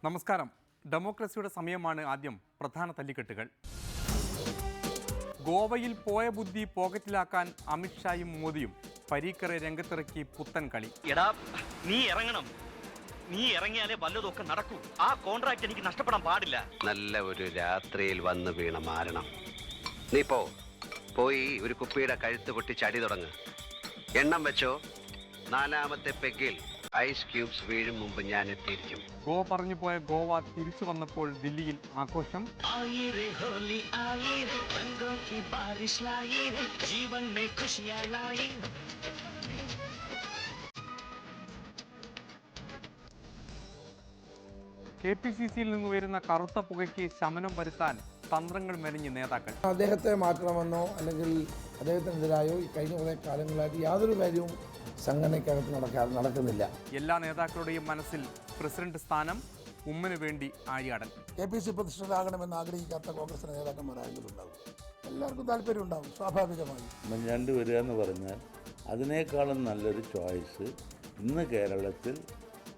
നമസ്കാരം. ഡെമോക്രസിയുടെ സമയമാണ്. ആദ്യം പ്രധാന തല്ലിക്കെട്ടുകൾ. ഗോവയിൽ പോയ ബുദ്ധി പോക്കറ്റിലാക്കാൻ അമിത്ഷായും മോദിയും. പരീക്കറെ രംഗത്തിറക്കി പുത്തൻ കളി. എടാ, നീ ഇറങ്ങണം. നീ ഇറങ്ങിയാലേ വല്ലതൊക്കെ നടക്കൂ. ആ കോൺട്രാക്ട് എനിക്ക് നഷ്ടപ്പെടാൻ പാടില്ല. നല്ല ഒരു രാത്രിയിൽ വന്ന് വീണ മാരണം. നീ പോയി ഒരു കുപ്പിയുടെ കഴുത്ത് പൊട്ടി ചടി തുടങ്ങ്. എണ്ണം വെച്ചോ, നാലാമത്തെ പെഗ്ഗിൽ ഐസ് ക്യൂബ്സ് വീഴും മുമ്പ് ഞാൻ എത്തിയിരിക്കും. ഗോവ പറഞ്ഞു പോയ ഗോവ തിരിച്ചു വന്നപ്പോൾ ദില്ലിയിൽ ആഘോഷം. KPCC-യിൽ നിന്ന് ഉയരുന്ന കറുത്ത പുകയ്ക്ക് ശമനം വരുത്താൻ തന്ത്രങ്ങൾ മെനഞ്ഞ് നേതാക്കൾ. അദ്ദേഹത്തെ മാറ്റണമെന്നോ അല്ലെങ്കിൽ അദ്ദേഹത്തിനെതിരായോ ഈ കഴിഞ്ഞ കുറേ കാലങ്ങളായിട്ട് യാതൊരു കാര്യവും സംഘടനയ്ക്കകത്ത് നടക്കുന്നില്ല. എല്ലാ നേതാക്കളുടെയും മനസ്സിൽ പ്രസിഡന്റ് സ്ഥാനം. ഉമ്മന് വേണ്ടി ആര്യാടൻ. KPCC പ്രതിഷ്ഠിതരാകണമെന്ന് ആഗ്രഹിക്കാത്ത കോൺഗ്രസിന്റെ നേതാക്കന്മാരാരെങ്കിലും ഉണ്ടാവും. എല്ലാവർക്കും താല്പര്യം ഉണ്ടാവും, സ്വാഭാവികമായി. ഉമ്മൻചാണ്ടി വരിക എന്ന് പറഞ്ഞാൽ അതിനേക്കാളും നല്ലൊരു ചോയ്സ് ഇന്ന് കേരളത്തിൽ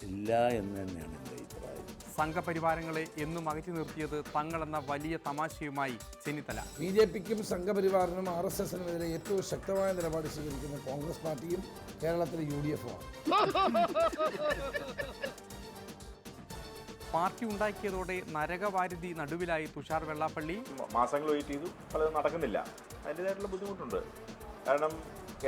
ഇല്ല എന്ന് തന്നെയാണ് എൻ്റെ അഭിപ്രായം. സംഘപരിവാരങ്ങളെ എന്നും അകറ്റി നിർത്തിയത് തങ്ങളെന്ന വലിയ തമാശയുമായി ചെന്നിത്തല. BJPക്കും സംഘപരിവാറിനും RSSനുമെതിരെ ഏറ്റവും ശക്തമായ നിലപാട് സ്വീകരിക്കുന്ന കോൺഗ്രസ് പാർട്ടിയും കേരളത്തിലെ UDF-ഉമാണ്. പാർട്ടി ഉണ്ടാക്കിയതോടെ നരകവാരുതി നടുവിലായി തുഷാർ വെള്ളാപ്പള്ളി. മാസങ്ങൾ വെയിറ്റ് ചെയ്തു, പലതും നടക്കുന്നില്ല. അതിൻ്റെതായിട്ടുള്ള ബുദ്ധിമുട്ടുണ്ട്. കാരണം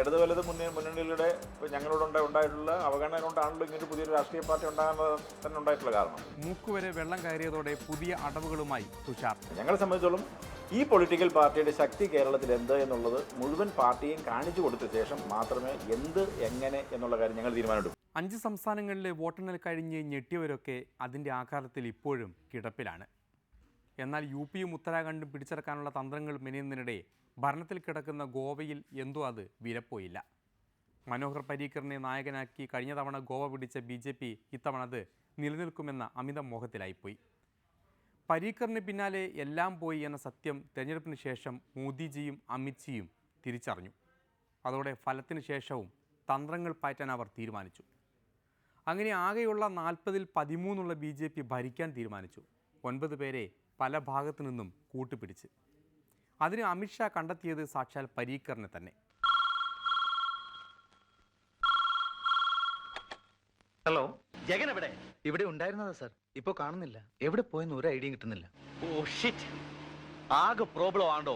ഇടത് വലത് മുന്നണികളുടെ ഞങ്ങളോട് ഉണ്ടായിട്ടുള്ള അവഗണന കൊണ്ടാണല്ലോ ഇങ്ങനെ പുതിയൊരു രാഷ്ട്രീയ പാർട്ടി ഉണ്ടാകാൻ തന്നെ ഉണ്ടായിട്ടുള്ള കാരണം. മൂക്കുവരെ വെള്ളം കയറിയതോടെ പുതിയ അടവുകളുമായി തുഷാർ. ഞങ്ങളെ സംബന്ധിച്ചോളം ഈ പൊളിറ്റിക്കൽ പാർട്ടിയുടെ ശക്തി കേരളത്തിൽ എന്ത് എന്നുള്ളത് മുഴുവൻ പാർട്ടിയും കാണിച്ചു കൊടുത്ത ശേഷം മാത്രമേ എന്ത് എങ്ങനെ എന്നുള്ള കാര്യം ഞങ്ങൾ തീരുമാനമെടുക്കും. 5 സംസ്ഥാനങ്ങളിലെ വോട്ടെണ്ണൽ കഴിഞ്ഞ് ഞെട്ടിയവരൊക്കെ അതിൻ്റെ ആഘാതത്തിൽ ഇപ്പോഴും കിടപ്പിലാണ്. എന്നാൽ UPയും ഉത്തരാഖണ്ഡും പിടിച്ചെടുക്കാനുള്ള തന്ത്രങ്ങൾ മെനയുന്നതിനിടെ ഭരണത്തിൽ കിടക്കുന്ന ഗോവയിൽ എന്തോ അത് വിലപ്പോയില്ല. മനോഹർ പരീക്കറിനെ നായകനാക്കി കഴിഞ്ഞ തവണ ഗോവ പിടിച്ച BJP ഇത്തവണ അത് നിലനിൽക്കുമെന്ന അമിത മോഹത്തിലായിപ്പോയി. പരീക്കറിന് പിന്നാലെ എല്ലാം പോയി എന്ന സത്യം തെരഞ്ഞെടുപ്പിന് ശേഷം മോദിജിയും അമിത്ജിയും തിരിച്ചറിഞ്ഞു. അതോടെ ഫലത്തിന് ശേഷവും തന്ത്രങ്ങൾ പാറ്റാൻ അവർ തീരുമാനിച്ചു. അങ്ങനെ ആകെയുള്ള 40-ൽ 13 BJP ഭരിക്കാൻ തീരുമാനിച്ചു. 9 പേരെ പല ഭാഗത്തു നിന്നും കൂട്ടുപിടിച്ച്. അതിന് അമിത്ഷാ കണ്ടെത്തിയത് സാക്ഷാൽ പരീക്കറിനെ തന്നെ. ഹലോ, ജഗൻ എവിടെ? ഇവിടെ ഉണ്ടായിരുന്നതാ സർ, ഇപ്പൊ കാണുന്നില്ല. എവിടെ പോയെന്ന് ഒരു ഐഡിയയും കിട്ടുന്നില്ല. ഓ ഷിറ്റ്, ആകെ പ്രോബ്ലം ആണോ?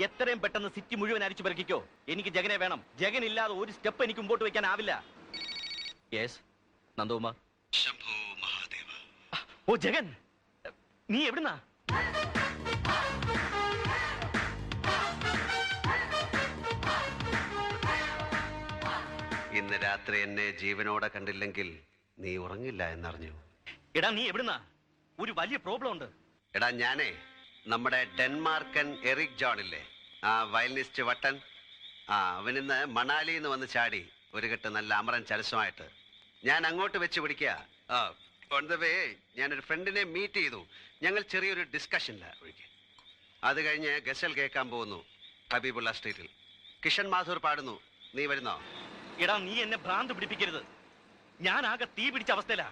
എത്രയും പെട്ടെന്ന് സിറ്റി മുഴുവൻ അരിച്ചു പെറുക്കിക്കോ. എനിക്ക് ജഗനെ വേണം. ജഗൻ ഇല്ലാതെ ഒരു സ്റ്റെപ്പ് എനിക്ക് മുമ്പോട്ട് വെക്കാനാവില്ല. യെസ്, നന്ദകുമാർ. ശംഭോ മഹാദേവ. ഓ ജഗൻ, നീ എവിടുന്നാ? ഇന്ന് രാത്രി എന്നെ ജീവനോടെ കണ്ടില്ലെങ്കിൽ നീ ഉറങ്ങില്ല എന്നറിഞ്ഞു. എടാ, നീ എവിടുന്നാ? ഒരു വലിയ പ്രോബ്ലം ഉണ്ട്. എടാ, ഞാനേ നമ്മുടെ ഡെൻമാർക്കൻ എറിക് ജോൺ ഇല്ലേ, ആ വയലിനിസ്റ്റ് വട്ടൻ, അവനിന്ന് മണാലിയിൽ നിന്ന് വന്ന് ചാടി ഒരു കെട്ട് നല്ല അമരൻ ചലസമായിട്ട്. ഞാൻ അങ്ങോട്ട് വെച്ച് പിടിക്കുക. ഓൺ ദ വേ ഞാനൊരു ഫ്രണ്ടിനെ മീറ്റ് ചെയ്തു. ഞങ്ങൾ ചെറിയൊരു ഡിസ്കഷനില്ല ഒഴികെ. അത് കഴിഞ്ഞ് ഗസൽ കേൾക്കാൻ പോകുന്നു ഹബീബുള്ള സ്ട്രീറ്റിൽ. കിഷൻ മാഥൂർ പാടുന്നു. നീ വരുന്നോ? എടാ, നീ എന്നെ ഭ്രാന്ത് പിടിപ്പിക്കരുത്. ഞാൻ ആകെ തീ പിടിച്ച അവസ്ഥയിലാ.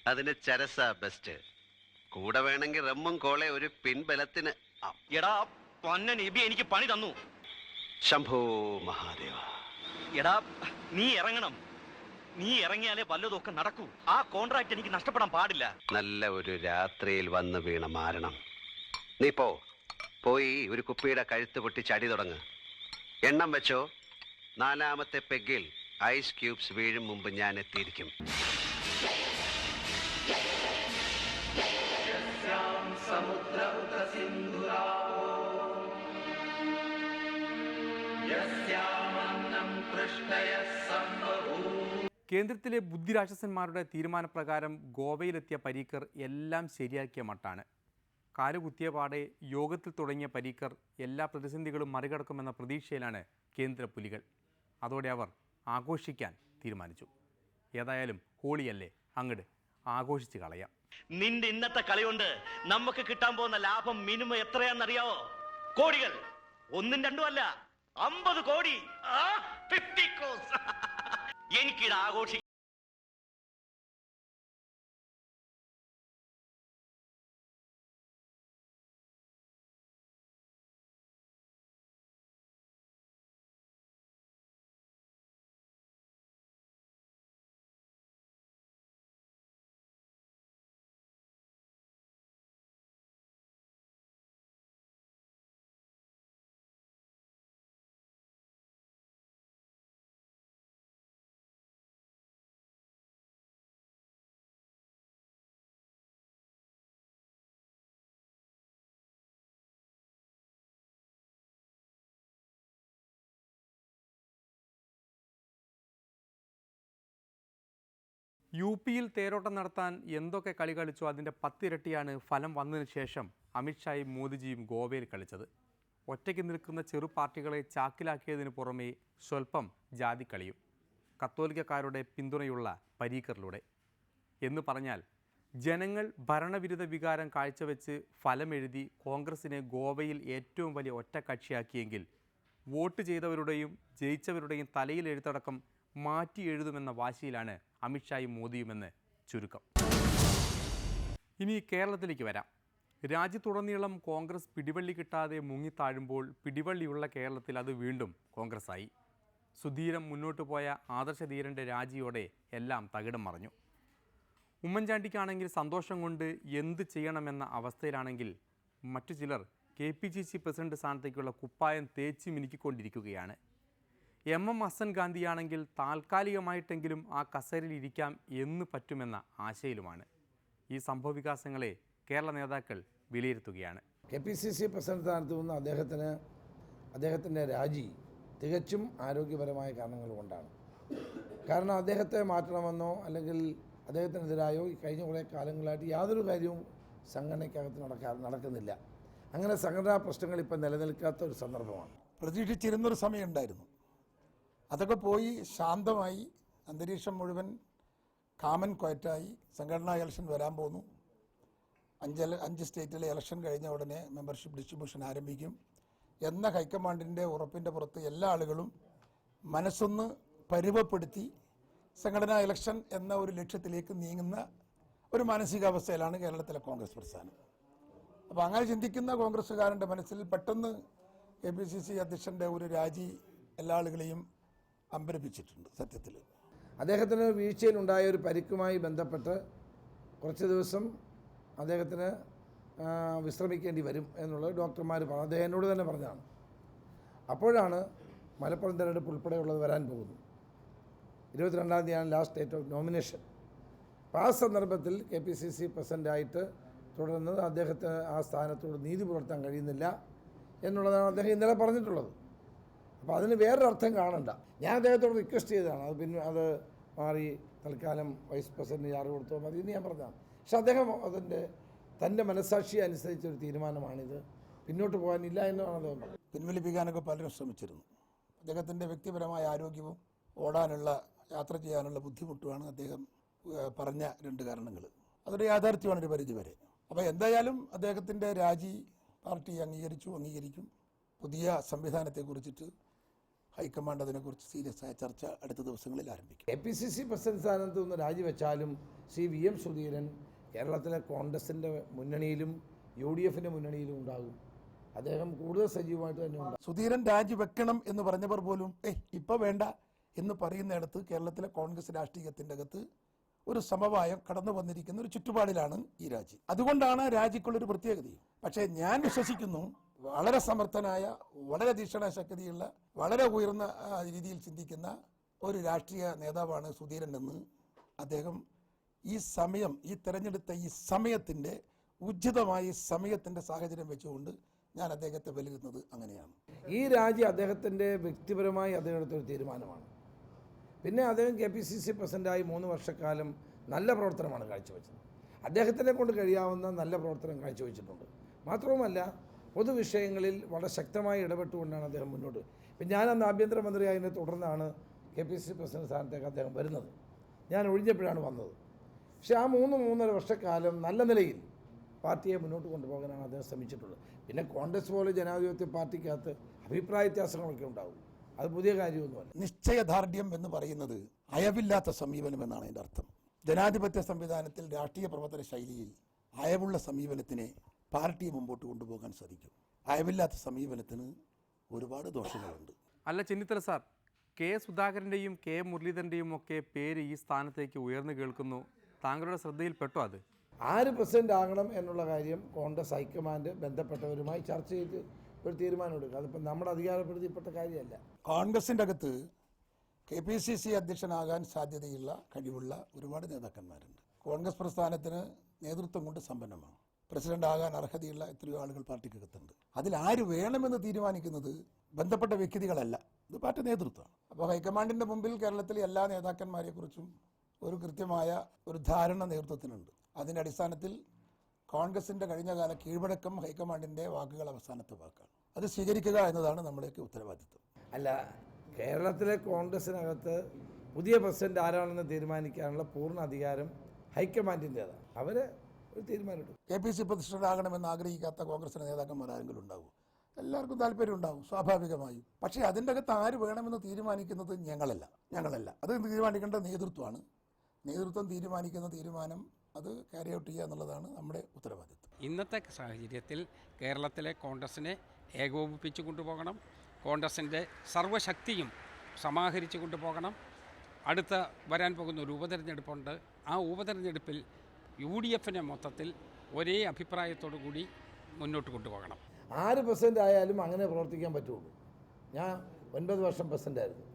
അതിന് ചരസ ബെസ്റ്റ്. കൂടെ വേണമെങ്കിൽ റമ്മും കോളെ ഒരു പിൻബലത്തിന്. എടാ പൊന്ന നബി, എനിക്ക് പണി തന്നു. ശംഭോ മഹാദേവ. എടാ, നീ ഇറങ്ങണം. നീ ഇറങ്ങിയാലേ വല്ലതൊക്കെ നടക്കൂ. ആ കോൺട്രാക്ട് എനിക്ക് നഷ്ടപ്പെടാൻ പാടില്ല. നല്ല ഒരു രാത്രിയിൽ വന്ന് വീണ മാരണം. നീ പോയി ഒരു കുപ്പിയുടെ കഴുത്ത് പൊട്ടി ചടി തുടങ്ങ്. എണ്ണം വെച്ചോ, നാലാമത്തെ പെഗ്ഗിൽ ഐസ് ക്യൂബ്സ് വീഴും മുമ്പ് ഞാൻ എത്തിയിരിക്കും. കേന്ദ്രത്തിലെ ബുദ്ധിരാക്ഷസന്മാരുടെ തീരുമാനപ്രകാരം ഗോവയിലെത്തിയ പരീക്കർ എല്ലാം ശരിയാക്കിയ മട്ടാണ്. കാലുകുത്തിയ പാടെ യോഗത്തിൽ തുടങ്ങിയ പരീക്കർ എല്ലാ പ്രതിസന്ധികളും മറികടക്കുമെന്ന പ്രതീക്ഷയിലാണ് കേന്ദ്ര പുലികൾ. അതോടെ അവർ ആഘോഷിക്കാൻ തീരുമാനിച്ചു. ഏതായാലും ഹോളിയല്ലേ, അങ്ങട് ആഘോഷിച്ച് കളയാം. നിന്റെ ഇന്നത്തെ കളി കൊണ്ട് നമുക്ക് കിട്ടാൻ പോകുന്ന ലാഭം മിനിമം എത്രയാണെന്നറിയാവോ? കോടികൾ. 1ഉം 2ഉം അല്ല, 50 കോടി. 50 crores. എനിക്കിത് ആഘോഷിക്കാം. യു പിയിൽ തേരോട്ടം നടത്താൻ എന്തൊക്കെ കളി കളിച്ചോ അതിൻ്റെ 10 ഇരട്ടിയാണ് ഫലം വന്നതിന് ശേഷം അമിത്ഷായും മോദിജിയും ഗോവയിൽ കളിച്ചത്. ഒറ്റയ്ക്ക് നിൽക്കുന്ന ചെറു പാർട്ടികളെ ചാക്കിലാക്കിയതിന് പുറമെ സ്വല്പം ജാതിക്കളിയും കത്തോലിക്കക്കാരുടെ പിന്തുണയുള്ള പരീക്കറിലൂടെ. എന്ന് പറഞ്ഞാൽ ജനങ്ങൾ ഭരണവിരുദ്ധ വികാരം കാഴ്ചവെച്ച് ഫലമെഴുതി കോൺഗ്രസിനെ ഗോവയിൽ ഏറ്റവും വലിയ ഒറ്റക്കക്ഷിയാക്കിയെങ്കിൽ വോട്ട് ചെയ്തവരുടെയും ജയിച്ചവരുടെയും തലയിൽ എഴുത്തടക്കം മാറ്റി എഴുതുമെന്ന വാശിയിലാണ് അമിത്ഷായും മോദിയുമെന്ന് ചുരുക്കം. ഇനി കേരളത്തിലേക്ക് വരാം. രാജ്യത്തുടനീളം കോൺഗ്രസ് പിടിവള്ളി കിട്ടാതെ മുങ്ങിത്താഴുമ്പോൾ പിടിവള്ളിയുള്ള കേരളത്തിൽ അത് വീണ്ടും കോൺഗ്രസ്സായി. സുധീരം മുന്നോട്ട് പോയ ആദർശധീരൻ്റെ രാജിയോടെ എല്ലാം തകിടം മറിഞ്ഞു. ഉമ്മൻചാണ്ടിക്കാണെങ്കിൽ സന്തോഷം കൊണ്ട് എന്ത് ചെയ്യണമെന്ന അവസ്ഥയിലാണെങ്കിൽ മറ്റു ചിലർ KPCC പ്രസിഡന്റ് സ്ഥാനത്തേക്കുള്ള കുപ്പായം തേച്ച് മിനുക്കിക്കൊണ്ടിരിക്കുകയാണ്. MM ഹസൻ ഗാന്ധിയാണെങ്കിൽ താൽക്കാലികമായിട്ടെങ്കിലും ആ കസേരയിൽ ഇരിക്കാം എന്ന് പറ്റുമെന്ന ആശയിലുമാണ്. ഈ സംഭവവികാസങ്ങളെ കേരള നേതാക്കൾ വിലയിരുത്തുകയാണ്. KPCC പ്രസിഡന്റ് സ്ഥാനത്ത് നിന്ന് അദ്ദേഹത്തിൻ്റെ രാജി തികച്ചും ആരോഗ്യപരമായ കാരണങ്ങൾ കൊണ്ടാണ്. കാരണം അദ്ദേഹത്തെ മാറ്റണമെന്നോ അല്ലെങ്കിൽ അദ്ദേഹത്തിനെതിരായോ ഈ കഴിഞ്ഞ കുറേ കാലങ്ങളായിട്ട് യാതൊരു കാര്യവും സംഘടനയ്ക്കകത്ത് നടക്കുന്നില്ല. അങ്ങനെ സംഘടനാ പ്രശ്നങ്ങൾ ഇപ്പം നിലനിൽക്കാത്ത ഒരു സന്ദർഭമാണ്. പ്രതീക്ഷിച്ചിരുന്നൊരു സമയമുണ്ടായിരുന്നു. അതൊക്കെ പോയി ശാന്തമായി അന്തരീക്ഷം മുഴുവൻ കാമൻ ക്വയറ്റായി. സംഘടനാ ഇലക്ഷൻ വരാൻ പോകുന്നു. 5 സ്റ്റേറ്റിലെ ഇലക്ഷൻ കഴിഞ്ഞ ഉടനെ മെമ്പർഷിപ്പ് ഡിസ്ട്രിബ്യൂഷൻ ആരംഭിക്കും എന്ന ഹൈക്കമാൻഡിൻ്റെ ഉറപ്പിൻ്റെ പുറത്ത് എല്ലാ ആളുകളും മനസ്സൊന്ന് പരുവപ്പെടുത്തി സംഘടനാ ഇലക്ഷൻ എന്ന ഒരു ലക്ഷ്യത്തിലേക്ക് നീങ്ങുന്ന ഒരു മാനസികാവസ്ഥയിലാണ് കേരളത്തിലെ കോൺഗ്രസ് പ്രസ്ഥാനം. അപ്പോൾ അങ്ങനെ ചിന്തിക്കുന്ന കോൺഗ്രസ്സുകാരൻ്റെ മനസ്സിൽ പെട്ടെന്ന് KPCC അധ്യക്ഷൻ്റെ ഒരു രാജി എല്ലാ ആളുകളെയും അമ്പരപ്പിച്ചിട്ടുണ്ട്. സത്യത്തിൽ അദ്ദേഹത്തിന് വീഴ്ചയിലുണ്ടായ ഒരു പരിക്കുമായി ബന്ധപ്പെട്ട് കുറച്ച് ദിവസം അദ്ദേഹത്തിന് വിശ്രമിക്കേണ്ടി വരും എന്നുള്ളത് ഡോക്ടർമാർ പറഞ്ഞു. അദ്ദേഹം എന്നോട് തന്നെ പറഞ്ഞതാണ്. അപ്പോഴാണ് മലപ്പുറം തെരഞ്ഞെടുപ്പ് ഉൾപ്പെടെയുള്ളത് വരാൻ പോകുന്നു. 22-ാം തീയതിയാണ് ലാസ്റ്റ് ഡേറ്റ് ഓഫ് നോമിനേഷൻ. അപ്പോൾ ആ സന്ദർഭത്തിൽ KPCC പ്രസിഡൻ്റായിട്ട് തുടരുന്നത് അദ്ദേഹത്തിന് ആ സ്ഥാനത്തോട് നീതി പുലർത്താൻ കഴിയുന്നില്ല എന്നുള്ളതാണ് അദ്ദേഹം ഇന്നലെ പറഞ്ഞിട്ടുള്ളത്. അപ്പോൾ അതിന് വേറൊരർത്ഥം കാണണ്ട. ഞാൻ അദ്ദേഹത്തോട് റിക്വസ്റ്റ് ചെയ്തതാണ് അത് മാറി തൽക്കാലം വൈസ് പ്രസിഡന്റ് ചാർജ് കൊടുത്തോ മതി എന്ന് ഞാൻ പറഞ്ഞതാണ്. പക്ഷെ അദ്ദേഹം തൻ്റെ മനസ്സാക്ഷി അനുസരിച്ചൊരു തീരുമാനമാണിത്, പിന്നോട്ട് പോകാനില്ല എന്നാണ് അദ്ദേഹം പറഞ്ഞത്. പിൻവലിപ്പിക്കാനൊക്കെ പലരും ശ്രമിച്ചിരുന്നു. അദ്ദേഹത്തിൻ്റെ വ്യക്തിപരമായ ആരോഗ്യവും ഓടാനുള്ള യാത്ര ചെയ്യാനുള്ള ബുദ്ധിമുട്ടുമാണ് അദ്ദേഹം പറഞ്ഞ 2 കാരണങ്ങൾ. അതൊരു യാഥാർത്ഥ്യമാണ് ഒരു പരിധിവരെ. അപ്പോൾ എന്തായാലും അദ്ദേഹത്തിൻ്റെ രാജി പാർട്ടി അംഗീകരിക്കും. പുതിയ സംവിധാനത്തെക്കുറിച്ചിട്ട് ഹൈക്കമാൻഡ് അതിനെക്കുറിച്ച് സീരിയസ് ആയ ചർച്ച അടുത്ത ദിവസങ്ങളിൽ ആരംഭിക്കും. KPCC പ്രസിഡന്റ് സ്ഥാനത്ത് നിന്ന് രാജിവെച്ചാലും VM സുധീരൻ കേരളത്തിലെ കോൺഗ്രസിൻ്റെ മുന്നണിയിലും UDFിൻ്റെ മുന്നണിയിലും ഉണ്ടാകും. അദ്ദേഹം കൂടുതൽ സജീവമായിട്ട് തന്നെ ഉണ്ടാകും. സുധീരൻ രാജിവെക്കണം എന്ന് പറഞ്ഞവർ പോലും ഇപ്പം വേണ്ട എന്ന് പറയുന്നിടത്ത് കേരളത്തിലെ കോൺഗ്രസ് രാഷ്ട്രീയത്തിൻ്റെ അകത്ത് ഒരു സമവായം കടന്നു വന്നിരിക്കുന്ന ഒരു ചുറ്റുപാടിലാണ് ഈ രാജി. അതുകൊണ്ടാണ് രാജിക്കുള്ളൊരു പ്രത്യേകതയും. പക്ഷേ ഞാൻ വിശ്വസിക്കുന്നു വളരെ സമർത്ഥനായ, വളരെ തീക്ഷണശക്തിയുള്ള, വളരെ ഉയർന്ന രീതിയിൽ ചിന്തിക്കുന്ന ഒരു രാഷ്ട്രീയ നേതാവാണ് സുധീരൻ എന്ന് അദ്ദേഹം ഈ തെരഞ്ഞെടുത്ത ഈ സമയത്തിൻ്റെ ഉചിതമായ സമയത്തിൻ്റെ സാഹചര്യം വെച്ചുകൊണ്ട് ഞാൻ അദ്ദേഹത്തെ വിലയിരുത്തുന്നത് അങ്ങനെയാണ്. ഈ രാജി അദ്ദേഹത്തിൻ്റെ വ്യക്തിപരമായി അദ്ദേഹം എടുത്തൊരു തീരുമാനമാണ്. പിന്നെ അദ്ദേഹം KPCC പ്രസിഡൻ്റായി 3 വർഷക്കാലം നല്ല പ്രവർത്തനമാണ് കാഴ്ചവെച്ചത്. അദ്ദേഹത്തിനെ കൊണ്ട് കഴിയാവുന്ന നല്ല പ്രവർത്തനം കാഴ്ചവെച്ചിട്ടുണ്ട്. മാത്രവുമല്ല പൊതുവിഷയങ്ങളിൽ വളരെ ശക്തമായി ഇടപെട്ടുകൊണ്ടാണ് അദ്ദേഹം മുന്നോട്ട്. ഇപ്പം ഞാനന്ന് ആഭ്യന്തരമന്ത്രിയായതിനെ തുടർന്നാണ് KPCC പ്രസിഡന്റ് സ്ഥാനത്തേക്ക് അദ്ദേഹം വരുന്നത്. ഞാൻ ഒഴിഞ്ഞപ്പോഴാണ് വന്നത്. പക്ഷേ ആ 3-3.5 വർഷക്കാലം നല്ല നിലയിൽ പാർട്ടിയെ മുന്നോട്ട് കൊണ്ടുപോകാനാണ് അദ്ദേഹം ശ്രമിച്ചിട്ടുള്ളത്. പിന്നെ കോൺഗ്രസ് പോലെ ജനാധിപത്യ പാർട്ടിക്കകത്ത് അഭിപ്രായ വ്യത്യാസങ്ങളൊക്കെ ഉണ്ടാകും. അത് പുതിയ കാര്യമൊന്നുമല്ല. നിശ്ചയദാർഢ്യം എന്ന് പറയുന്നത് അയവില്ലാത്ത സമീപനം എന്നാണ് അതിൻ്റെ അർത്ഥം. ജനാധിപത്യ സംവിധാനത്തിൽ രാഷ്ട്രീയ പ്രവർത്തന ശൈലിയിൽ അയവുള്ള സമീപനത്തിനെ പാർട്ടിയെ മുമ്പോട്ട് കൊണ്ടുപോകാൻ സാധിക്കും. അയവില്ലാത്ത സമീപനത്തിന് ഒരുപാട് ദോഷങ്ങളുണ്ട്. അല്ല ചെന്നിത്തല സാർ, K. സുധാകരൻ്റെയും K. മുരളീധരൻ്റെയും ഒക്കെ പേര് ഈ സ്ഥാനത്തേക്ക് ഉയർന്നു കേൾക്കുന്നു. താങ്കളുടെ ശ്രദ്ധയിൽപ്പെട്ടോ അത്? ആര് പ്രസിഡന്റ് ആകണം എന്നുള്ള കാര്യം കോൺഗ്രസ് ഹൈക്കമാൻഡ് ബന്ധപ്പെട്ടവരുമായി ചർച്ച ചെയ്ത് ഒരു തീരുമാനമെടുക്കുക. അതിപ്പോൾ നമ്മുടെ അധികാരപ്പെടുത്തിപ്പെട്ട കാര്യമല്ല. കോൺഗ്രസിൻ്റെ അകത്ത് KPCC അധ്യക്ഷനാകാൻ സാധ്യതയുള്ള കഴിവുള്ള ഒരുപാട് നേതാക്കന്മാരുണ്ട്. കോൺഗ്രസ് പ്രസ്ഥാനത്തിന് നേതൃത്വം കൊണ്ട് സമ്പന്നമാണ്. പ്രസിഡന്റ് ആകാൻ അർഹതയുള്ള എത്രയോ ആളുകൾ പാർട്ടിക്കകത്തുണ്ട്. അതിൽ ആര് വേണമെന്ന് തീരുമാനിക്കുന്നത് ബന്ധപ്പെട്ട വ്യക്തികളല്ല, ഇത് പാർട്ടി നേതൃത്വമാണ്. അപ്പോൾ ഹൈക്കമാൻഡിൻ്റെ മുമ്പിൽ കേരളത്തിലെ എല്ലാ നേതാക്കന്മാരെക്കുറിച്ചും ഒരു കൃത്യമായ ഒരു ധാരണ നേതൃത്വത്തിനുണ്ട്. അതിൻ്റെ അടിസ്ഥാനത്തിൽ കോൺഗ്രസിൻ്റെ കഴിഞ്ഞകാല കീഴ്വഴക്കം ഹൈക്കമാൻഡിൻ്റെ വാക്കുകൾ അവസാനത്തെ വാക്കാണ്. അത് സ്വീകരിക്കുക എന്നതാണ് നമ്മുടെയൊക്കെ ഉത്തരവാദിത്വം. അല്ല, കേരളത്തിലെ കോൺഗ്രസിനകത്ത് പുതിയ പ്രസിഡന്റ് ആരാണെന്ന് തീരുമാനിക്കാനുള്ള പൂർണ്ണ അധികാരം ഹൈക്കമാൻഡിൻ്റേതാണ്. അവർ ഒരു തീരുമാനമെടുക്കും. KPC പ്രസിഡന്റാകണമെന്ന് ആഗ്രഹിക്കാത്ത കോൺഗ്രസിൻ്റെ നേതാക്കന്മാർ ആരെങ്കിലും ഉണ്ടാവും? എല്ലാവർക്കും താല്പര്യം ഉണ്ടാവും, സ്വാഭാവികമായും. പക്ഷേ അതിൻ്റെ അകത്ത് ആര് വേണമെന്ന് തീരുമാനിക്കുന്നത് ഞങ്ങളല്ല. അത് തീരുമാനിക്കേണ്ട നേതൃത്വമാണ്. നേതൃത്വം തീരുമാനിക്കുന്ന തീരുമാനം അത് ക്യാരി ഔട്ട് ചെയ്യുക എന്നുള്ളതാണ് നമ്മുടെ ഉത്തരവാദിത്വം. ഇന്നത്തെ സാഹചര്യത്തിൽ കേരളത്തിലെ കോൺഗ്രസിനെ ഏകോപിപ്പിച്ചു കൊണ്ടുപോകണം. കോൺഗ്രസിൻ്റെ സർവ്വശക്തിയും സമാഹരിച്ചു കൊണ്ടുപോകണം. അടുത്ത വരാൻ പോകുന്ന ഒരു ഉപതെരഞ്ഞെടുപ്പുണ്ട്. ആ ഉപതെരഞ്ഞെടുപ്പിൽ UDFനെ മൊത്തത്തിൽ ഒരേ അഭിപ്രായത്തോടു കൂടി മുന്നോട്ട് കൊണ്ടുപോകണം. 6% ആയാലും അങ്ങനെ പ്രവർത്തിക്കാൻ പറ്റുള്ളൂ. ഞാൻ 9 വർഷം പ്രസിഡൻ്റായിരുന്നു.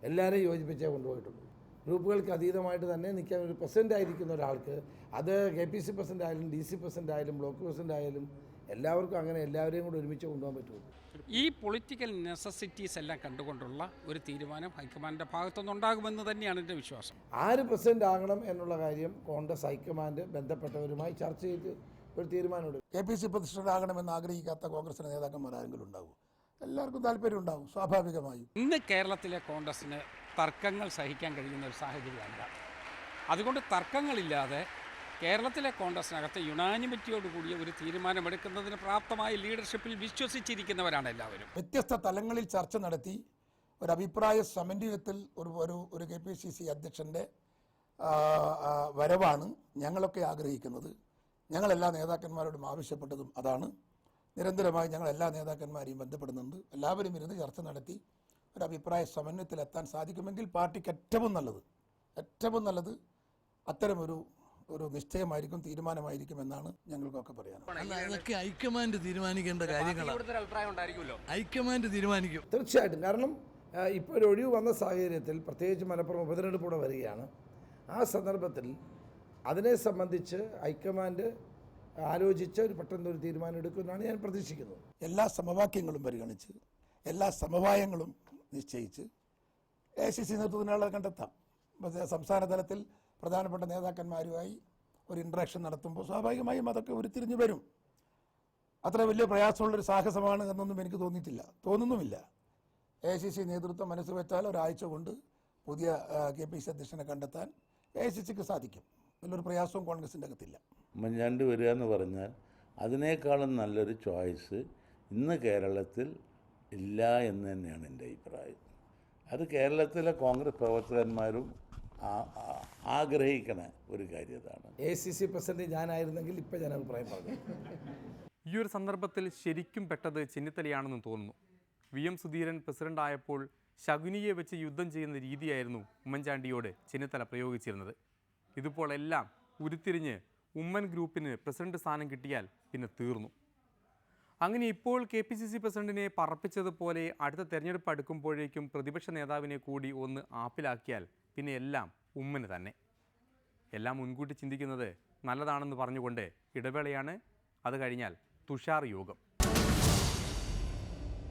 എല്ലാവരെയും യോജിപ്പിച്ചേ കൊണ്ടുപോയിട്ടുള്ളൂ. ഗ്രൂപ്പുകൾക്ക് അതീതമായിട്ട് തന്നെ നിൽക്കാൻ ഒരു പ്രസിഡൻ്റ് ആയിരിക്കുന്ന ഒരാൾക്ക് അത് KPC പ്രസിഡൻ്റ് ആയാലും DC പ്രസിഡൻ്റ് ആയാലും ബ്ലോക്ക് പ്രസിഡൻ്റ് ആയാലും എല്ലാവർക്കും അങ്ങനെ എല്ലാവരെയും കൂടെ ഒരുമിച്ച് കൊണ്ടുപോകാൻ പറ്റുള്ളൂ. ഈ പൊളിറ്റിക്കൽ നെസസിറ്റീസ് എല്ലാം കണ്ടുകൊണ്ടുള്ള ഒരു തീരുമാനം ഹൈക്കമാൻഡിൻ്റെ ഭാഗത്തുനിന്നുണ്ടാകുമെന്ന് തന്നെയാണ് എൻ്റെ വിശ്വാസം. 6 പ്രസിഡൻ്റ് ആകണം എന്നുള്ള കാര്യം കോൺഗ്രസ് ഹൈക്കമാൻഡ് ബന്ധപ്പെട്ടവരുമായി ചർച്ച ചെയ്ത് ഒരു തീരുമാനമെടുക്കും. KPC പ്രസിഡന്റാകണമെന്ന് ആഗ്രഹിക്കാത്ത കോൺഗ്രസിൻ്റെ നേതാക്കന്മാർ ആരെങ്കിലും ഉണ്ടാവും? എല്ലാവർക്കും താല്പര്യം ഉണ്ടാവും, സ്വാഭാവികമായും. ഇന്ന് കേരളത്തിലെ കോൺഗ്രസ്സിന് തർക്കങ്ങൾ സഹിക്കാൻ കഴിയുന്ന ഒരു സാഹചര്യമല്ല. അതുകൊണ്ട് തർക്കങ്ങളില്ലാതെ കേരളത്തിലെ കോൺഗ്രസിനകത്ത് യുണാനിമിറ്റിയോടുകൂടിയ ഒരു തീരുമാനമെടുക്കുന്നതിന് പ്രാപ്തമായ ലീഡർഷിപ്പിൽ വിശ്വസിച്ചിരിക്കുന്നവരാണ് എല്ലാവരും. വ്യത്യസ്ത തലങ്ങളിൽ ചർച്ച നടത്തി ഒരു അഭിപ്രായ സമന്വയത്തിൽ ഒരു KPCC അധ്യക്ഷൻ്റെ വരവാണ് ഞങ്ങളൊക്കെ ആഗ്രഹിക്കുന്നത്. ഞങ്ങളെല്ലാ നേതാക്കന്മാരോടും ആവശ്യപ്പെട്ടതും അതാണ്. നിരന്തരമായി ഞങ്ങൾ എല്ലാ നേതാക്കന്മാരെയും ബന്ധപ്പെടുന്നുണ്ട്. എല്ലാവരും ഇരുന്ന് ചർച്ച നടത്തി ഒരു അഭിപ്രായ സമന്വയത്തിലെത്താൻ സാധിക്കുമെങ്കിൽ പാർട്ടിക്ക് ഏറ്റവും നല്ലത് അത്തരമൊരു നിശ്ചയമായിരിക്കും, തീരുമാനമായിരിക്കും എന്നാണ് ഞങ്ങൾക്കൊക്കെ പറയാനുള്ളത്. അതൊക്കെ ഹൈക്കമാൻഡ് തീരുമാനിക്കേണ്ട കാര്യങ്ങളാണ്. ഹൈക്കമാൻഡ് തീരുമാനിക്കും തീർച്ചയായിട്ടും. കാരണം ഇപ്പോൾ ഒരു ഒഴിവ് വന്ന സാഹചര്യത്തിൽ പ്രത്യേകിച്ച് മലപ്പുറം ഉപതെരഞ്ഞെടുപ്പ് കൂടെ വരികയാണ്. ആ സന്ദർഭത്തിൽ അതിനെ സംബന്ധിച്ച് ഹൈക്കമാൻഡ് ആലോചിച്ച് ഒരു പെട്ടെന്ന് ഒരു തീരുമാനം എടുക്കുമെന്നാണ് ഞാൻ പ്രതീക്ഷിക്കുന്നത്. എല്ലാ സമവാക്യങ്ങളും പരിഗണിച്ച് എല്ലാ സമവായങ്ങളും നിശ്ചയിച്ച് ACC നേതൃത്വത്തിനുള്ള കണ്ടെത്താം. സംസ്ഥാന തലത്തിൽ പ്രധാനപ്പെട്ട നേതാക്കന്മാരുമായി ഒരു ഇൻട്രാക്ഷൻ നടത്തുമ്പോൾ സ്വാഭാവികമായും അതൊക്കെ ഉരുത്തിരിഞ്ഞു വരും. അത്ര വലിയ പ്രയാസമുള്ളൊരു സാഹസമാണ് എന്നൊന്നും എനിക്ക് തോന്നുന്നുമില്ല. ACC നേതൃത്വം മനസ്സ് വെച്ചാൽ ഒരാഴ്ച കൊണ്ട് പുതിയ KPC അധ്യക്ഷനെ കണ്ടെത്താൻ ACCക്ക് സാധിക്കും. വലിയൊരു പ്രയാസവും കോൺഗ്രസിൻ്റെ അകത്തില്ല. ഉമ്മൻചാണ്ടി വരിക എന്ന് പറഞ്ഞാൽ അതിനേക്കാളും നല്ലൊരു ചോയ്സ് ഇന്ന് കേരളത്തിൽ ഇല്ല എന്ന് തന്നെയാണ് എൻ്റെ അഭിപ്രായം. അത് കേരളത്തിലെ കോൺഗ്രസ് പ്രവർത്തകന്മാരും ആഗ്രഹിക്കണ ഒരു കാര്യമാണ്. ACC പ്രസിഡന്റ് ഞാനായിരുന്നെങ്കിൽ ഇപ്പം ഞാൻ അഭിപ്രായം പറഞ്ഞു. ഈ ഒരു സന്ദർഭത്തിൽ ശരിക്കും പെട്ടത് ചെന്നിത്തലയാണെന്ന് തോന്നുന്നു. VM സുധീരൻ പ്രസിഡൻ്റായപ്പോൾ ശകുനിയെ വെച്ച് യുദ്ധം ചെയ്യുന്ന രീതിയായിരുന്നു ഉമ്മൻചാണ്ടിയോട് ചെന്നിത്തല പ്രയോഗിച്ചിരുന്നത്. ഇതിപ്പോൾ എല്ലാം ഉരുത്തിരിഞ്ഞ് ഉമ്മൻ ഗ്രൂപ്പിന് പ്രസിഡന്റ് സ്ഥാനം കിട്ടിയാൽ പിന്നെ തീർന്നു. അങ്ങനെ ഇപ്പോൾ KPCC പ്രസിഡന്റിനെ പറപ്പിച്ചതുപോലെ അടുത്ത തെരഞ്ഞെടുപ്പ് അടുക്കുമ്പോഴേക്കും പ്രതിപക്ഷ നേതാവിനെ കൂടി ഒന്ന് ആപ്പിലാക്കിയാൽ പിന്നെ എല്ലാം ഉമ്മന് തന്നെ. എല്ലാം മുൻകൂട്ടി ചിന്തിക്കുന്നത് നല്ലതാണെന്ന് പറഞ്ഞുകൊണ്ട് ഇടവേളയാണ്. അത് കഴിഞ്ഞാൽ തുഷാർ യോഗം.